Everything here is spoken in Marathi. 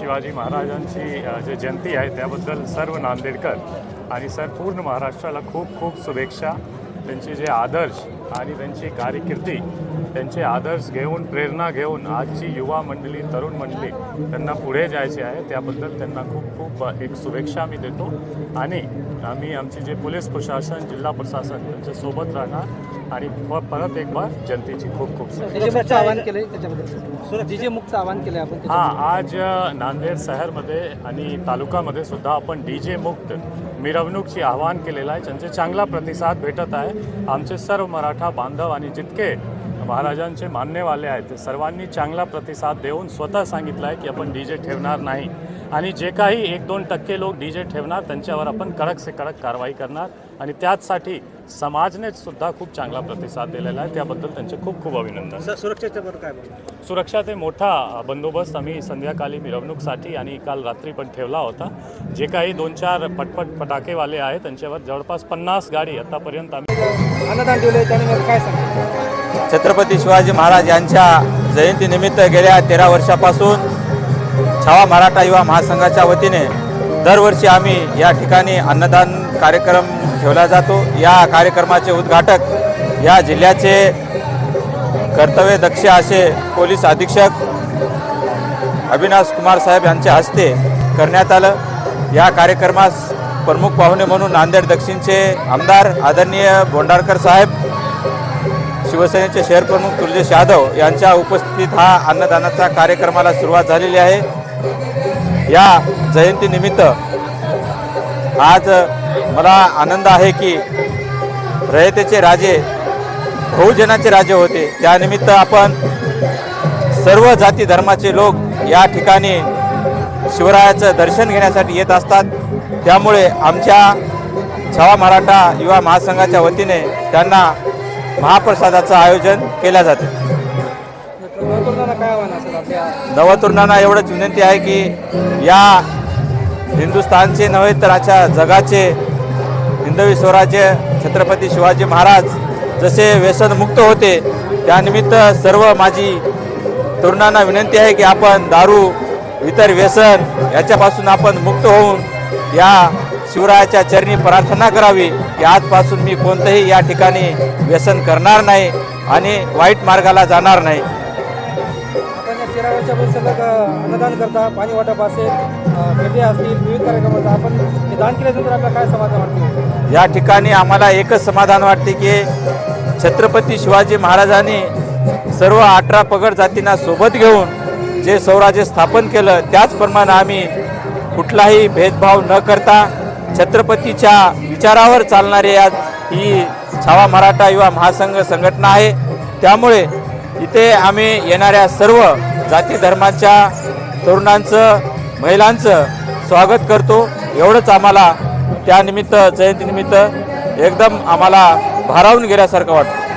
शिवाजी महाराजांची जे जयंती आहे त्याबद्दल सर्व नांदेडकर आणि पूर्ण महाराष्ट्राला खूप खूप शुभेच्छा। त्यांचे जे आदर्श आणि त्यांची कार्यकिर्दी, त्यांचे आदर्श घेऊन प्रेरणा घेऊन आजची युवा मंडळी, तरुण मंडळी त्यांना पुढे जायचे आहे, त्याबद्दल त्यांना खूप खूप एक शुभेच्छा मी देतो। आणि आम्ही आमचे जे पोलीस प्रशासन, जिल्हा प्रशासन त्यांच्यासोबत राहणार आणि परत एक बार जनतेची खूप खूप सुरक्षेचं आवाहन केले त्याच्याबद्दल डीजे मुक्त आवाहन केले आपण। आज नांदेड शहरमध्ये आणि तालुक्यामध्ये सुद्धा आपण डीजे मुक्त मिरवणूकची आवाहन केलेलं आहे, त्यांचे चांगला प्रतिसाद भेटत आहे। आमचे सर्व मराठा बांधव आणि जितके महाराजांचे माननेवाले आहेत ते सर्वांनी चांगला प्रतिसाद देऊन स्वतः सांगितलं आहे की आपण डीजे ठेवणार नाही आणि जे काही 1-2% लोक डीजे ठेवणार त्यांच्यावर आपण कडक से कडक कारवाई करणार आणि त्याचसाठी समाजने सुद्धा खूप चांगला प्रतिसाद दिलेला आहे, त्याबद्दल त्यांचे खूप खूप अभिनंदन। सुरक्षेच्यावर काय सुरक्षाचे मोठा बंदोबस्त आम्ही संध्याकाळी मिरवणूकसाठी आणि काल रात्री पण ठेवला होता। जे काही 2-4 फटाकेवाले आहेत त्यांच्यावर जवळपास 50 गाडी आतापर्यंत आम्ही अन्नदान ठेवले, त्याने काय सांगतो? छत्रपती शिवाजी महाराज यांच्या जयंतीनिमित्त गेल्या 13 वर्षापासून छावा मराठा युवा महासंघाच्या वतीने दरवर्षी आम्ही या ठिकाणी अन्नदान कार्यक्रम ठेवला जातो। या कार्यक्रमाचे उद्घाटक या जिल्ह्याचे कर्तव्यदक्ष असे पोलीस अधीक्षक अविनाश कुमार साहेब यांच्या हस्ते करण्यात आलं। या कार्यक्रमास प्रमुख पाहुणे म्हणून नांदेड दक्षिणचे आमदार आदरणीय बोंडारकर साहेब, शिवसेनेचे शहर प्रमुख तुलजेश यादव यांच्या उपस्थितीत हा अन्नदानाचा कार्यक्रमाला सुरुवात झालेली आहे। या जयंतीनिमित्त आज मला आनंद आहे की रयतेचे राजे बहुजनाचे राजे होते, त्यानिमित्त आपण सर्व जाती धर्माचे लोक या ठिकाणी शिवरायाचं दर्शन घेण्यासाठी येत असतात। त्यामुळे आमच्या छावा मराठा युवा महासंघाच्या वतीने त्यांना महाप्रसादाचं आयोजन केलं जाते। नवतरुणांना एवढंच विनंती आहे की या हिंदुस्थानचे नव्हे तर आजच्या जगाचे हिंदवी स्वराज्य छत्रपती शिवाजी महाराज जसे व्यसनमुक्त होते, त्यानिमित्त सर्व माझी तरुणांना विनंती आहे की आपण दारू, इतर व्यसन याच्यापासून आपण मुक्त होऊन या शिवरायाच्या चरणी प्रार्थना करावी की आजपासून मी कोणतंही या ठिकाणी व्यसन करणार नाही आणि वाईट मार्गाला जाणार नाही। आपण 13 वर्षापासून अन्नदान करता, पाणी वाटप असेल, भेटी असतील, विविध कार्यक्रम होता, आपण हे दान केल्यानंतर आपल्याला काय समाधान वाटते? या ठिकाणी आम्हाला एकच समाधान वाटते की छत्रपती शिवाजी महाराजांनी सर्व 18 पगड जातींना सोबत घेऊन जे स्वराज्य स्थापन केलं, त्याचप्रमाणे आम्ही कुठलाही भेदभाव न करता छत्रपतीच्या विचारावर चालणारी आज ही छावा मराठा युवा महासंघ संघटना आहे। त्यामुळे इथे आम्ही येणाऱ्या सर्व जाती धर्माच्या तरुणांचं, महिलांचं स्वागत करतो। एवढंच आम्हाला त्यानिमित्त, जयंतीनिमित्त एकदम आम्हाला भारावून गेल्यासारखं वाटतं।